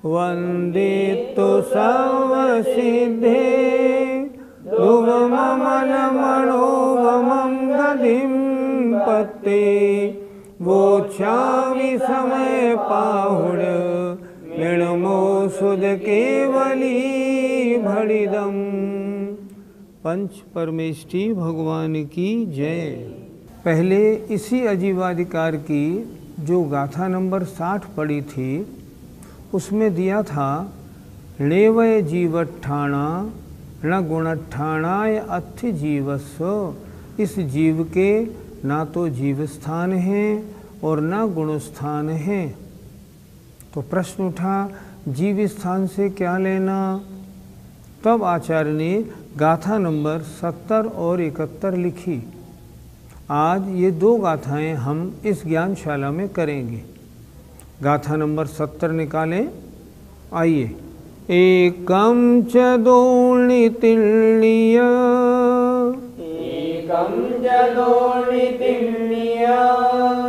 वंदितो सर्वसिद्धे ध्रुवममलमणोवमं गतिं पत्ते वोच्छामि समय पाहुड निर्मो सुध केवली भड़िदम। पंच परमेष्ठी भगवान की जय। पहले इसी अजीवाधिकार की जो गाथा नंबर 60 पड़ी थी उसमें दिया था लेवय जीवठाणा न गुणठाणाय अथ जीवस्व। इस जीव के ना तो जीव स्थान है और ना गुण स्थान है। तो प्रश्न उठा जीव स्थान से क्या लेना। तब आचार्य ने गाथा नंबर 70 और 71 लिखी। आज ये दो गाथाएं हम इस ज्ञानशाला में करेंगे। गाथा नंबर 70 निकालें। आइए। एकम च दोणितिल्य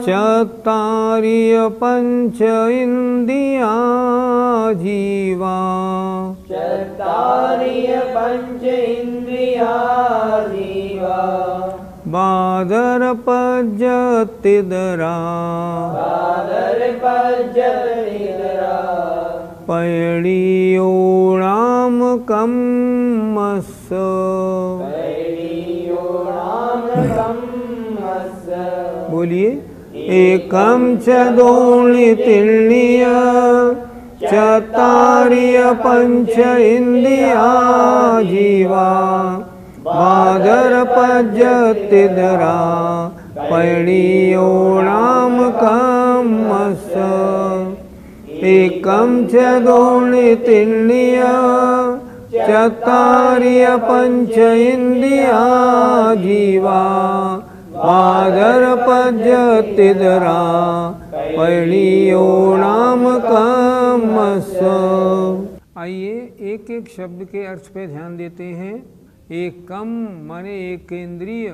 चत्तारिय पंच इंद्रिया जीवा बादर पज्जतिदरा पैणीयोणाम कम्मस्स। बोलिए। एकम च दोणितिल्य चत्तारिय पंच इंद्रिया जीवा बादर पज्जतिदरा पैणीयोणाम कम्मस्स। एकम च दोणितिल्य चत्तारिय पंच इंद्रिया जीवा बादर पज्जतिदरा पैणीयोणाम कम्मस्स। आइए एक एक शब्द के अर्थ पे ध्यान देते हैं। एकम माने एक इंद्रिय,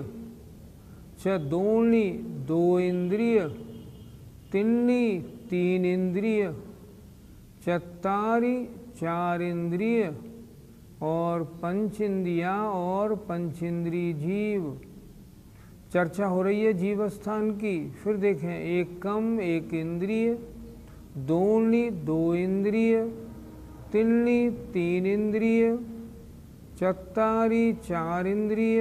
च दोणी दो इंद्रिय, तिन्नी तीन इंद्रिय, चत्तारी चार इंद्रिय और पंचेंद्रिया और पंचेंद्रिय जीव। चर्चा हो रही है जीव स्थान की। फिर देखें एकम एक इंद्रिय, दोणी दो इंद्रिय, तिन्नी तीन इंद्रिय, चत्तारी चार इंद्रिय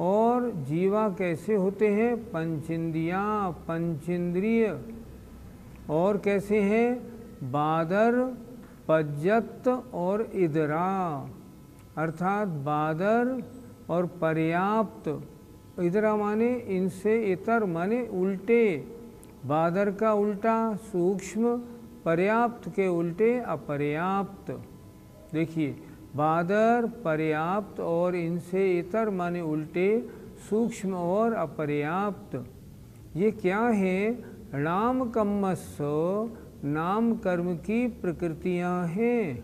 और जीवा कैसे होते हैं पंचेंद्रिया पंचेंद्रिय। और कैसे हैं बादर पज्जत और इदरा अर्थात बादर और पर्याप्त। इदरा माने इनसे इतर माने उल्टे। बादर का उल्टा सूक्ष्म, पर्याप्त के उल्टे अपर्याप्त। देखिए बादर पर्याप्त और इनसे इतर माने उल्टे सूक्ष्म और अपर्याप्त। ये क्या है नाम कम्मस्स नाम कर्म की प्रकृतियां हैं।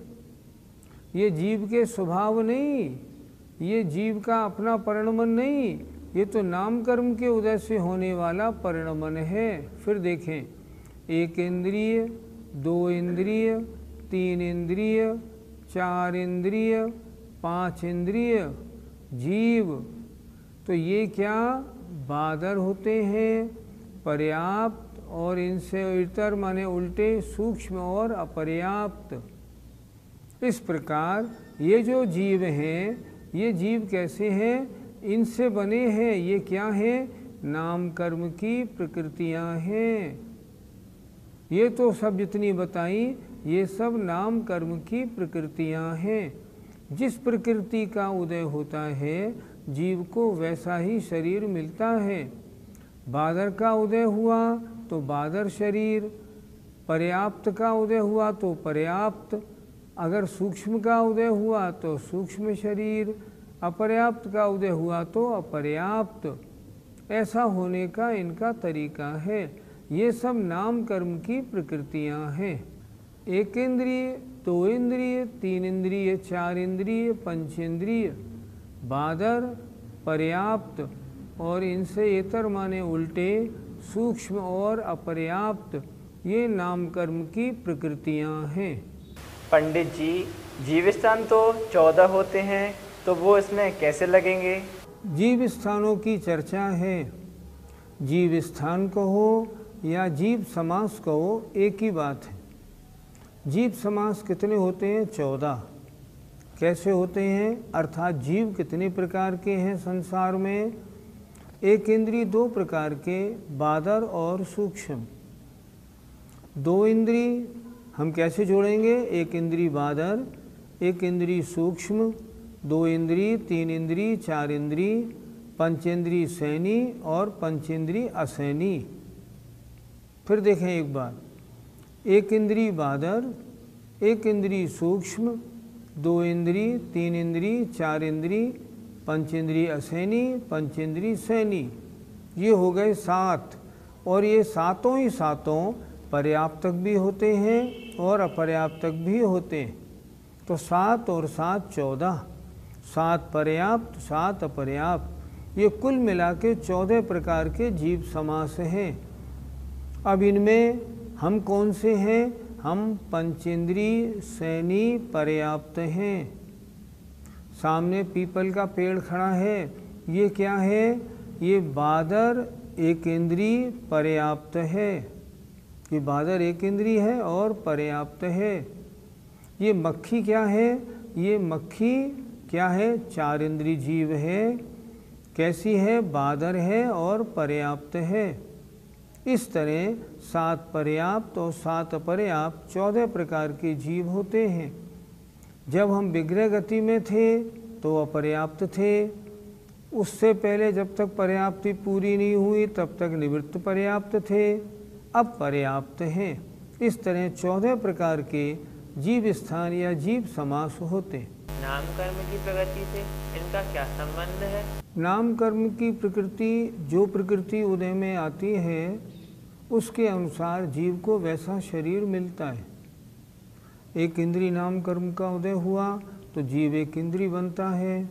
ये जीव के स्वभाव नहीं, ये जीव का अपना परिणमन नहीं, ये तो नाम कर्म के उदय से होने वाला परिणमन है। फिर देखें एक इंद्रिय, दो इंद्रिय, तीन इंद्रिय, चार इंद्रिय, पांच इंद्रिय, जीव। तो ये क्या बादर होते हैं पर्याप्त और इनसे इतर माने उल्टे सूक्ष्म और अपर्याप्त। इस प्रकार ये जो जीव हैं ये जीव कैसे हैं इनसे बने हैं। ये क्या है नाम कर्म की प्रकृतियां हैं। ये तो सब जितनी बताई ये सब नाम कर्म की प्रकृतियां हैं। जिस प्रकृति का उदय होता है जीव को वैसा ही शरीर मिलता है। बादर का उदय हुआ तो बादर शरीर, पर्याप्त का उदय हुआ तो पर्याप्त, अगर सूक्ष्म का उदय हुआ तो सूक्ष्म शरीर, अपर्याप्त का उदय हुआ तो अपर्याप्त। ऐसा होने का इनका तरीका है। ये सब नाम कर्म की प्रकृतियां हैं। एक इंद्रिय, दो इंद्रिय, तीन इंद्रिय, चार इंद्रिय, पंचेंद्रिय, बादर, पर्याप्त और इनसे इतर माने उल्टे, सूक्ष्म और अपर्याप्त, ये नाम कर्म की प्रकृतियां हैं। पंडित जी, जीव स्थान तो 14 होते हैं, तो वो इसमें कैसे लगेंगे? जीव स्थानों की चर्चा है। जीव स्थान कहो या जीव समास कहो, एक ही बात है। जीव समास कितने होते हैं? 14। कैसे होते हैं? अर्थात जीव कितने प्रकार के हैं संसार में? एक इंद्रिय दो प्रकार के, बादर और सूक्ष्म। दो इंद्रिय हम कैसे जोड़ेंगे? एक इंद्रिय बादर, एक इंद्रिय सूक्ष्म, दो इंद्रिय, तीन इंद्रिय, चार इंद्रिय, पंचेंद्रिय सैनी और पंचेंद्रिय असैनी। फिर देखें एक बार, एक इंद्रिय बादर, एक इंद्रिय सूक्ष्म, दो इंद्रिय, तीन इंद्रिय, चार इंद्रिय, पंचेंद्रिय असैनी, पंचेंद्रिय सैनी, ये हो गए 7। और ये सातों ही सातों पर्याप्तक भी होते हैं और अपर्याप्तक भी होते हैं। तो 7 और 7 14, 7 पर्याप्त, 7 अपर्याप्त, ये कुल मिला के 14 प्रकार के जीव समास हैं। अब इनमें हम कौन से हैं? हम पंचेंद्रिय सैनी पर्याप्त हैं। सामने पीपल का पेड़ खड़ा है, ये क्या है? ये बादर एक इंद्रिय पर्याप्त है। ये बादर एक इंद्रिय है और पर्याप्त है। ये मक्खी क्या है? ये मक्खी क्या है? 4 इंद्रिय जीव है। कैसी है? बादर है और पर्याप्त है। इस तरह 7 पर्याप्त और 7 अपर्याप्त 14 प्रकार के जीव होते हैं। जब हम विग्रह गति में थे तो अपर्याप्त थे। उससे पहले जब तक पर्याप्ति पूरी नहीं हुई तब तक निवृत्त पर्याप्त थे, अब पर्याप्त हैं। इस तरह 14 प्रकार के जीव स्थान या जीव समास होते। नाम कर्म की प्रकृति से इनका क्या संबंध है? नाम कर्म की प्रकृति, जो प्रकृति उदय में आती है उसके अनुसार जीव को वैसा शरीर मिलता है। एक इंद्रिय नाम कर्म का उदय हुआ तो जीव एक इंद्रिय बनता है।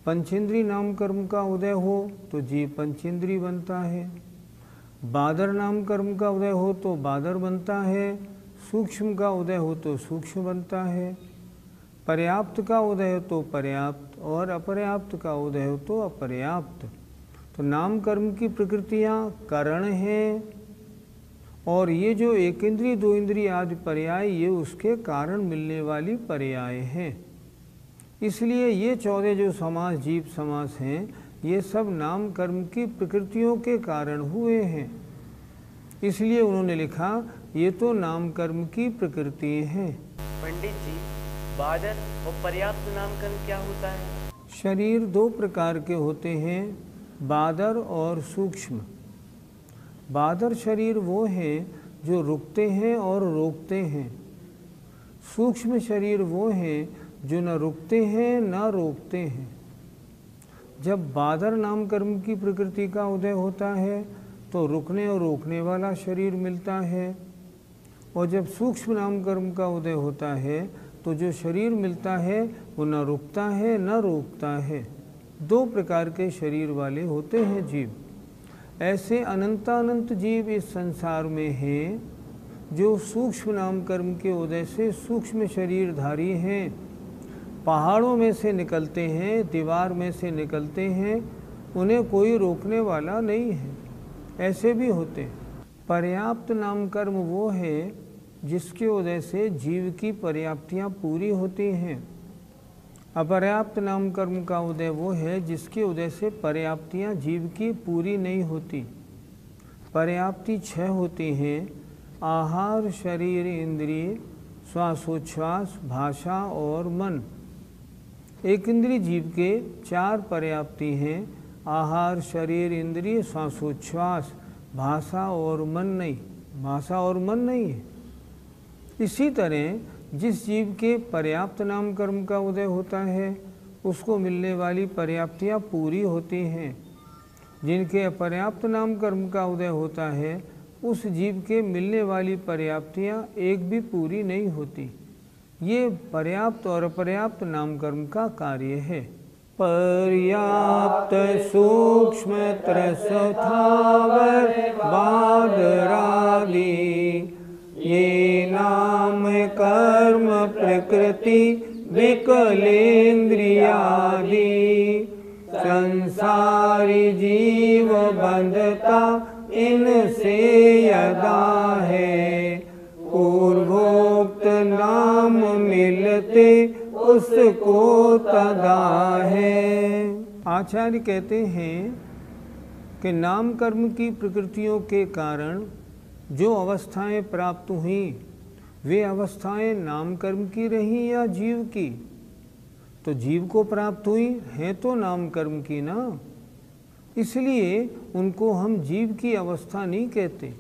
पंचेंद्रिय नाम कर्म का उदय हो तो जीव पंचेंद्रिय बनता है। बादर नाम कर्म का उदय हो तो बादर बनता है। सूक्ष्म का उदय हो तो सूक्ष्म बनता है। पर्याप्त का उदय हो तो पर्याप्त और अपर्याप्त का उदय हो तो अपर्याप्त। तो नाम कर्म की प्रकृतियाँ कारण हैं और ये जो एक इंद्रिय दो इंद्रिय आदि पर्याय, ये उसके कारण मिलने वाली पर्याय हैं। इसलिए ये 14 जो समास जीव समास हैं, ये सब नाम कर्म की प्रकृतियों के कारण हुए हैं। इसलिए उन्होंने लिखा ये तो नाम कर्म की प्रकृति हैं। पंडित जी, बादर और पर्याप्त नाम कर्म क्या होता है? शरीर 2 प्रकार के होते हैं, बादर और सूक्ष्म। बादर शरीर वो हैं जो रुकते हैं और रोकते हैं। सूक्ष्म शरीर वो हैं जो न रुकते हैं न रोकते हैं। जब बादर नाम कर्म की प्रकृति का उदय होता है तो रुकने और रोकने वाला शरीर मिलता है, और जब सूक्ष्म नाम कर्म का उदय होता है तो जो शरीर मिलता है वो न रुकता है न रोकता है। 2 प्रकार के शरीर वाले होते हैं जीव। ऐसे अनंतानंत जीव इस संसार में हैं जो सूक्ष्म नाम कर्म के उदय से सूक्ष्म शरीरधारी हैं। पहाड़ों में से निकलते हैं, दीवार में से निकलते हैं, उन्हें कोई रोकने वाला नहीं है। ऐसे भी होते हैं। पर्याप्त नाम कर्म वो है जिसके उदय से जीव की पर्याप्तियाँ पूरी होती हैं। अपर्याप्त नाम कर्म का उदय वो है जिसके उदय से पर्याप्तियाँ जीव की पूरी नहीं होती। पर्याप्ति 6 होती हैं: आहार, शरीर, इंद्रिय, श्वासोच्छ्वास, भाषा और मन। एक इंद्रिय जीव के 4 पर्याप्ति हैं, आहार, शरीर, इंद्रिय, श्वासोच्छ्वास, भाषा और मन नहीं, भाषा और मन नहीं है। इसी तरह जिस जीव के पर्याप्त नाम कर्म का उदय होता है उसको मिलने वाली पर्याप्तियाँ पूरी होती हैं। जिनके अपर्याप्त नाम कर्म का उदय होता है उस जीव के मिलने वाली पर्याप्तियाँ एक भी पूरी नहीं होती। ये पर्याप्त और अपर्याप्त नाम कर्म का कार्य है। पर्याप्त सूक्ष्म त्रस्थावर बादरादि ये नाम कर्म प्रकृति विकलेन्द्रियादि संसारी जीव बंधता इनसे यदा है, पूर्वोक्त नाम मिलते उसको तदा है। आचार्य कहते हैं कि नाम कर्म की प्रकृतियों के कारण जो अवस्थाएं प्राप्त हुई वे अवस्थाएं नाम कर्म की रही या जीव की? तो जीव को प्राप्त हुई हैं तो नाम कर्म की ना, इसलिए उनको हम जीव की अवस्था नहीं कहते।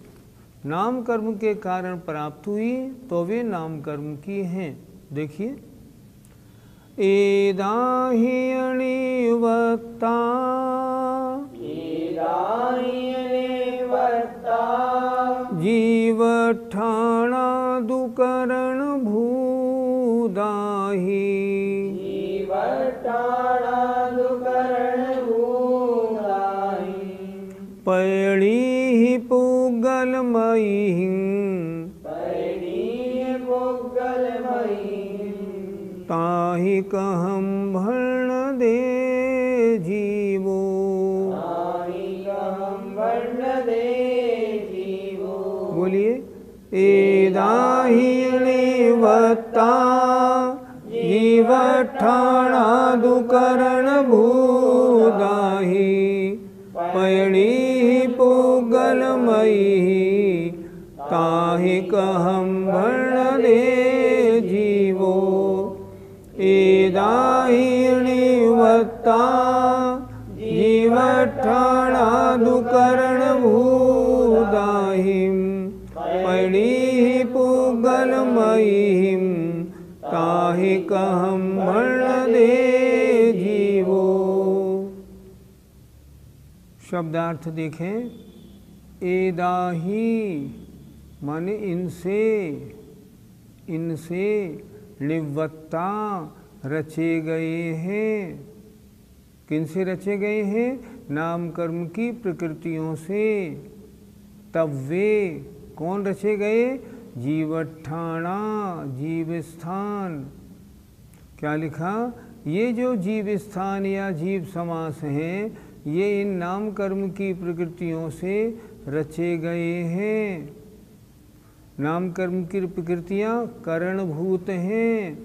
नाम कर्म के कारण प्राप्त हुई तो वे नाम कर्म की हैं। देखिए, एदाहि अणिवत्ता जीवठाणा दुकरण भूदाहि पैणी पुगलमयी ताहि कहम भर्ण दे जीवो। बोलिए, एदाहि अणिवत्ता जीवठाणा दुकरण भूदाहि पैणी पुगलमयी ताहि कहम भर्ण दे जीवो। एदाहि अणिवत्ता जीवठाणा दुकरण भूदाहि पैणी पुगलमयी ताहि कहम भर्ण दे जीवो। शब्दार्थ देखें, एदाही माने इनसे, इनसे निवत्ता रचे गए हैं। किनसे रचे गए हैं? नाम कर्म की प्रकृतियों से। तब वे कौन रचे गए? जीवठाणा, जीव स्थान। क्या लिखा? ये जो जीव स्थान या जीव समास हैं ये इन नाम कर्म की प्रकृतियों से रचे गए हैं। नाम कर्म की प्रकृतियाँ करणभूत हैं,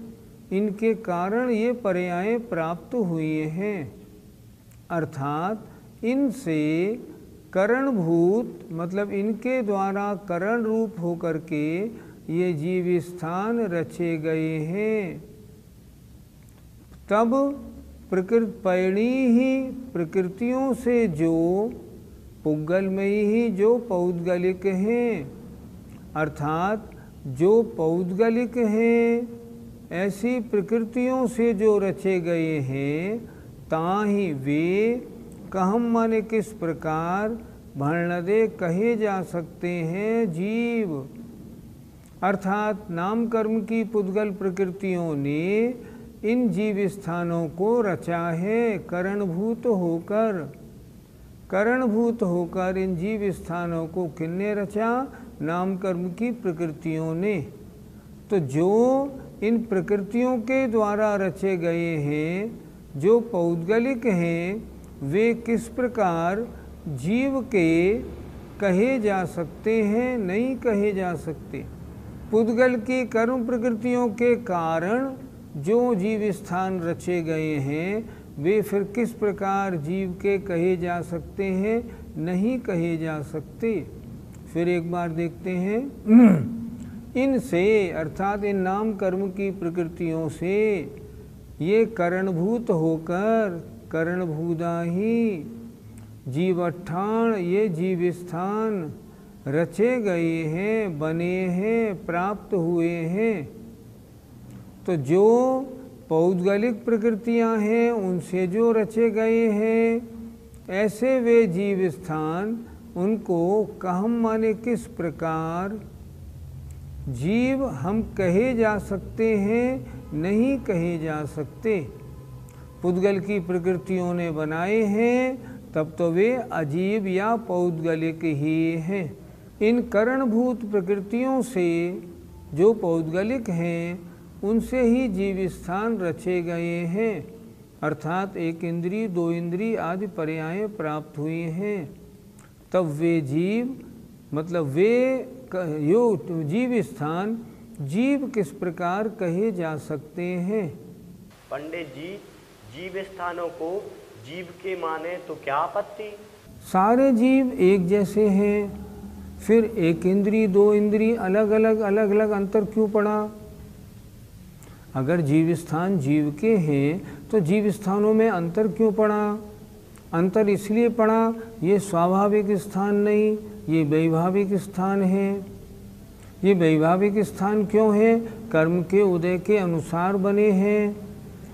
इनके कारण ये पर्याय प्राप्त हुए हैं। अर्थात इनसे करणभूत मतलब इनके द्वारा करण रूप होकर के ये जीव स्थान रचे गए हैं। तब पैणी ही प्रकृतियों से जो पुद्गलमयी ही जो पौद्गलिक हैं, अर्थात जो पौद्गलिक हैं ऐसी प्रकृतियों से जो रचे गए हैं, ताहि वे कहम माने किस प्रकार भर्णदे कहे जा सकते हैं जीव। अर्थात नाम कर्म की पुद्गल प्रकृतियों ने इन जीव स्थानों को रचा है करणभूत होकर। करणभूत होकर इन जीव स्थानों को किसने रचा? नाम कर्म की प्रकृतियों ने। तो जो इन प्रकृतियों के द्वारा रचे गए हैं, जो पौद्गलिक हैं, वे किस प्रकार जीव के कहे जा सकते हैं? नहीं कहे जा सकते। पुद्गल की कर्म प्रकृतियों के कारण जो जीव स्थान रचे गए हैं वे फिर किस प्रकार जीव के कहे जा सकते हैं? नहीं कहे जा सकते। फिर एक बार देखते हैं, इनसे अर्थात इन नाम कर्म की प्रकृतियों से ये करणभूत होकर करणभूता ही जीवठान ये जीव स्थान रचे गए हैं, बने हैं, प्राप्त हुए हैं। तो जो पौद्गलिक प्रकृतियां हैं उनसे जो रचे गए हैं, ऐसे वे जीव स्थान उनको कहम माने किस प्रकार जीव हम कहे जा सकते हैं, नहीं कहे जा सकते। पुद्गल की प्रकृतियों ने बनाए हैं तब तो वे अजीब या पौद्गलिक ही हैं। इन करणभूत प्रकृतियों से जो पौद्गलिक हैं उनसे ही जीव स्थान रचे गए हैं, अर्थात एक इंद्रिय, दो इंद्रिय आदि पर्याय प्राप्त हुए हैं। तब वे जीव मतलब वे यो जीव स्थान जीव किस प्रकार कहे जा सकते हैं? पंडित जी, जीव स्थानों को जीव के माने तो क्या आपत्ति? सारे जीव एक जैसे हैं, फिर एक इंद्रिय दो इंद्रिय अलग अलग अंतर क्यों पड़ा? अगर जीव स्थान जीव के हैं तो जीव स्थानों में अंतर क्यों पड़ा? अंतर इसलिए पड़ा, ये स्वाभाविक स्थान नहीं, ये वैभाविक स्थान है। ये वैभाविक स्थान क्यों है? कर्म के उदय के अनुसार बने हैं।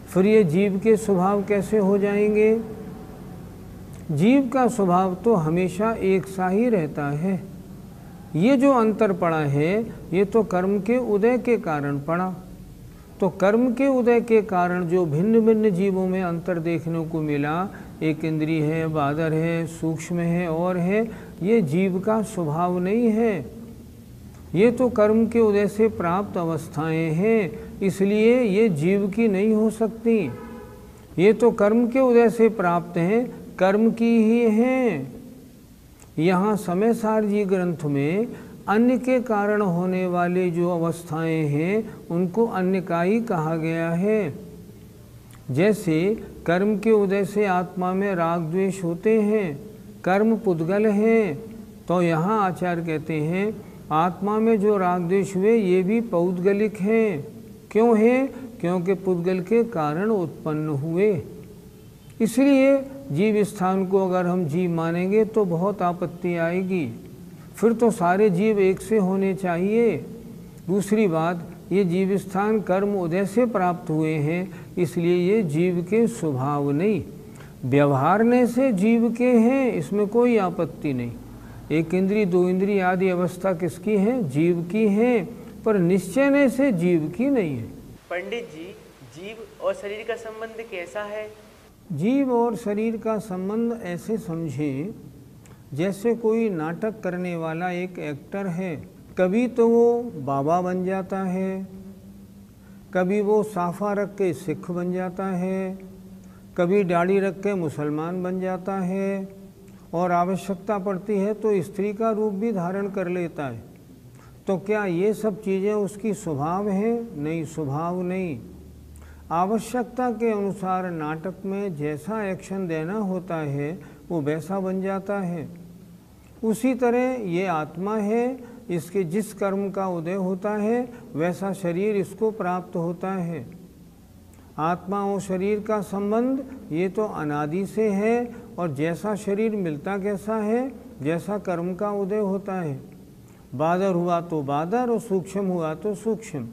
फिर ये जीव के स्वभाव कैसे हो जाएंगे? जीव का स्वभाव तो हमेशा एक सा ही रहता है। ये जो अंतर पड़ा है ये तो कर्म के उदय के कारण पड़ा। तो कर्म के उदय के कारण जो भिन्न भिन्न जीवों में अंतर देखने को मिला, एक इंद्रिय है, बादर है, सूक्ष्म है और है, ये जीव का स्वभाव नहीं है। ये तो कर्म के उदय से प्राप्त अवस्थाएं हैं, इसलिए ये जीव की नहीं हो सकती। ये तो कर्म के उदय से प्राप्त हैं, कर्म की ही हैं। यहाँ समय सार जी ग्रंथ में अन्य के कारण होने वाले जो अवस्थाएं हैं उनको अन्य का ही कहा गया है। जैसे कर्म के उदय से आत्मा में राग द्वेष होते हैं, कर्म पुद्गल हैं, तो यहाँ आचार्य कहते हैं आत्मा में जो राग द्वेष हुए ये भी पौद्गलिक हैं। क्यों हैं? क्योंकि पुद्गल के कारण उत्पन्न हुए। इसलिए जीव स्थान को अगर हम जीव मानेंगे तो बहुत आपत्ति आएगी। फिर तो सारे जीव एक से होने चाहिए। दूसरी बात, ये जीव स्थान कर्म उदय से प्राप्त हुए हैं, इसलिए ये जीव के स्वभाव नहीं, व्यवहारने से जीव के हैं, इसमें कोई आपत्ति नहीं। एक इंद्रिय दो इंद्रिय आदि अवस्था किसकी है? जीव की है, पर निश्चयने से जीव की नहीं है। पंडित जी, जीव और शरीर का संबंध कैसा है? जीव और शरीर का संबंध ऐसे समझे जैसे कोई नाटक करने वाला एक एक्टर है। कभी तो वो बाबा बन जाता है, कभी वो साफा रख के सिख बन जाता है, कभी दाढ़ी रख के मुसलमान बन जाता है, और आवश्यकता पड़ती है तो स्त्री का रूप भी धारण कर लेता है। तो क्या ये सब चीज़ें उसकी स्वभाव है? नहीं, स्वभाव नहीं। आवश्यकता के अनुसार नाटक में जैसा एक्शन देना होता है वो वैसा बन जाता है। उसी तरह ये आत्मा है, इसके जिस कर्म का उदय होता है वैसा शरीर इसको प्राप्त होता है। आत्मा और शरीर का संबंध ये तो अनादि से है, और जैसा शरीर मिलता कैसा है? जैसा कर्म का उदय होता है। बादर हुआ तो बादर, और सूक्ष्म हुआ तो सूक्ष्म,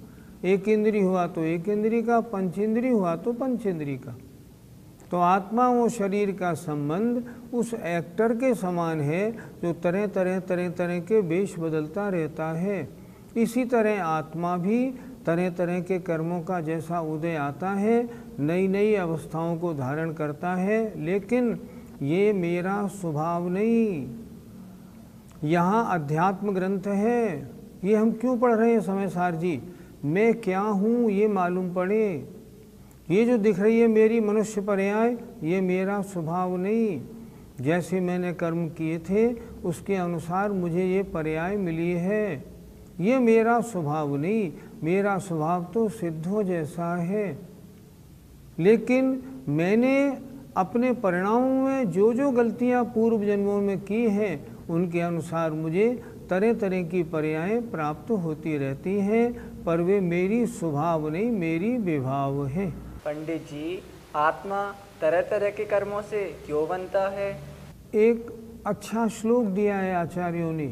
एक इंद्रिय हुआ तो एक इंद्रिय का, पंच इंद्रिय हुआ तो पंच इंद्रिय का। तो आत्मा और शरीर का संबंध उस एक्टर के समान है जो तरह तरह के वेश बदलता रहता है। इसी तरह आत्मा भी तरह तरह के कर्मों का जैसा उदय आता है, नई नई अवस्थाओं को धारण करता है, लेकिन ये मेरा स्वभाव नहीं। यहाँ अध्यात्म ग्रंथ है, ये हम क्यों पढ़ रहे हैं समय सार जी? मैं क्या हूँ ये मालूम पड़े। ये जो दिख रही है मेरी मनुष्य पर्याय, ये मेरा स्वभाव नहीं। जैसे मैंने कर्म किए थे उसके अनुसार मुझे ये पर्याय मिली है, ये मेरा स्वभाव नहीं। मेरा स्वभाव तो सिद्धों जैसा है, लेकिन मैंने अपने परिणामों में जो जो गलतियाँ पूर्व जन्मों में की हैं उनके अनुसार मुझे तरह तरह की पर्याय प्राप्त होती रहती हैं, पर वे मेरी स्वभाव नहीं, मेरी विभाव है। पंडित जी, आत्मा तरह तरह के कर्मों से क्यों बनता है? एक अच्छा श्लोक दिया है आचार्यों ने,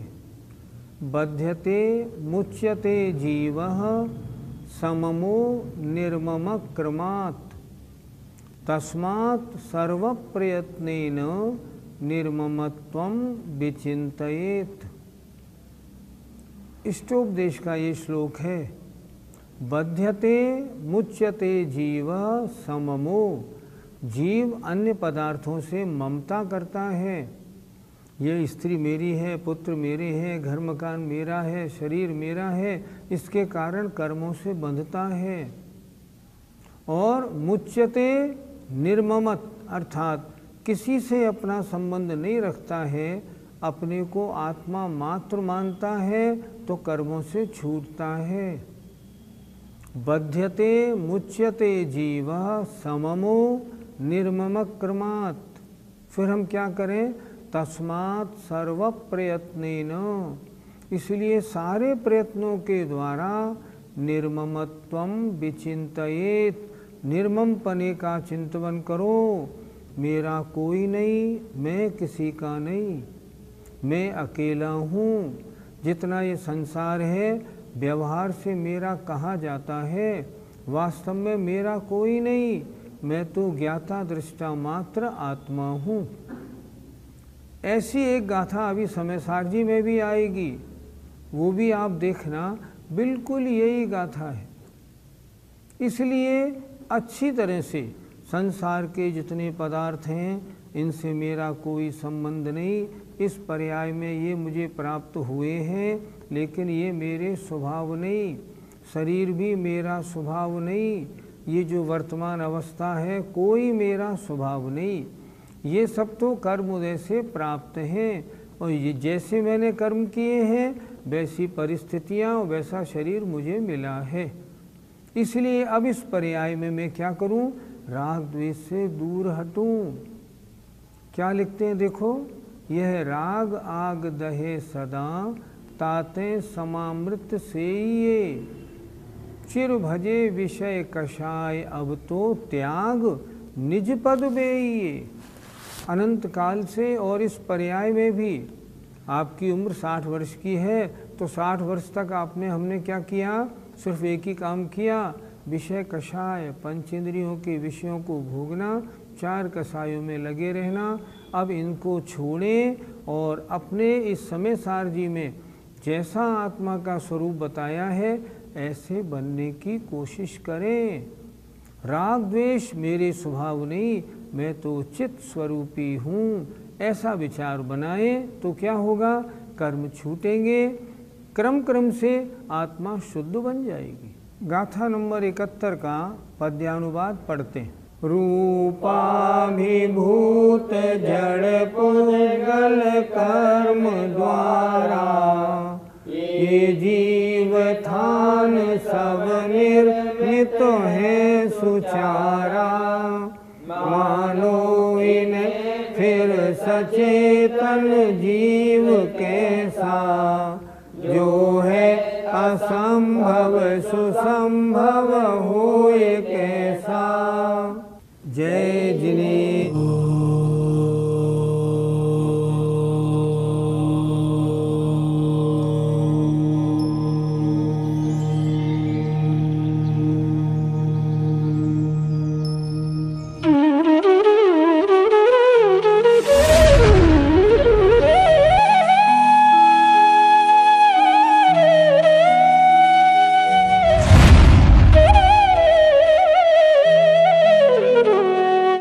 बध्यते मुच्यते जीवः सममो निर्मम क्रमात् तस्मात् सर्व प्रयत्नेन निर्ममत्वं विचिन्तयेत्। इष्टोपदेश का ये श्लोक है। बध्यते मुच्यते जीव सममो, जीव अन्य पदार्थों से ममता करता है। ये स्त्री मेरी है, पुत्र मेरे हैं, घर मकान मेरा है, शरीर मेरा है, इसके कारण कर्मों से बंधता है। और मुच्यते निर्ममत, अर्थात किसी से अपना संबंध नहीं रखता है, अपने को आत्मा मात्र मानता है तो कर्मों से छूटता है। बध्यते मुच्यते जीव सममो निर्मम क्रमात्। फिर हम क्या करें? तस्मात् सर्व प्रयत्नेन, इसलिए सारे प्रयत्नों के द्वारा निर्ममत्वं विचिन्तयेत्, निर्मम पने का चिंतन करो। मेरा कोई नहीं, मैं किसी का नहीं, मैं अकेला हूँ। जितना ये संसार है व्यवहार से मेरा कहा जाता है, वास्तव में मेरा कोई नहीं, मैं तो ज्ञाता दृष्टा मात्र आत्मा हूँ। ऐसी एक गाथा अभी समय सारजी में भी आएगी, वो भी आप देखना, बिल्कुल यही गाथा है। इसलिए अच्छी तरह से संसार के जितने पदार्थ हैं इनसे मेरा कोई संबंध नहीं। इस पर्याय में ये मुझे प्राप्त हुए हैं, लेकिन ये मेरे स्वभाव नहीं, शरीर भी मेरा स्वभाव नहीं, ये जो वर्तमान अवस्था है कोई मेरा स्वभाव नहीं। ये सब तो कर्म उदय से प्राप्त हैं, और ये जैसे मैंने कर्म किए हैं वैसी परिस्थितियाँ, वैसा शरीर मुझे मिला है। इसलिए अब इस पर्याय में मैं क्या करूं? राग द्वेष से दूर हटूं। क्या लिखते हैं देखो, यह राग आग दहे सदा ताते समामृत से ये, चिर भजे विषय कषाय अब तो त्याग निज पद बेइये। अनंत काल से और इस पर्याय में भी आपकी उम्र 60 वर्ष की है, तो 60 वर्ष तक आपने हमने क्या किया? सिर्फ एक ही काम किया, विषय कषाय, पंचेंद्रियों के विषयों को भोगना, 4 कषायों में लगे रहना। अब इनको छोड़ें और अपने इस समय सारजी में जैसा आत्मा का स्वरूप बताया है ऐसे बनने की कोशिश करें। राग द्वेष मेरे स्वभाव नहीं, मैं तो चित्त स्वरूपी हूँ, ऐसा विचार बनाएं तो क्या होगा? कर्म छूटेंगे, क्रम क्रम से आत्मा शुद्ध बन जाएगी। गाथा नंबर 71 का पद्यानुवाद पढ़ते हैं। रूपाभिभूत जड़ पुद्गल कर्म द्वारा, ये जीव थान सब निर्मित है सुचारा। मानो इन्हें फिर सचेतन जीव कैसा, जो है असंभव सुसंभव होए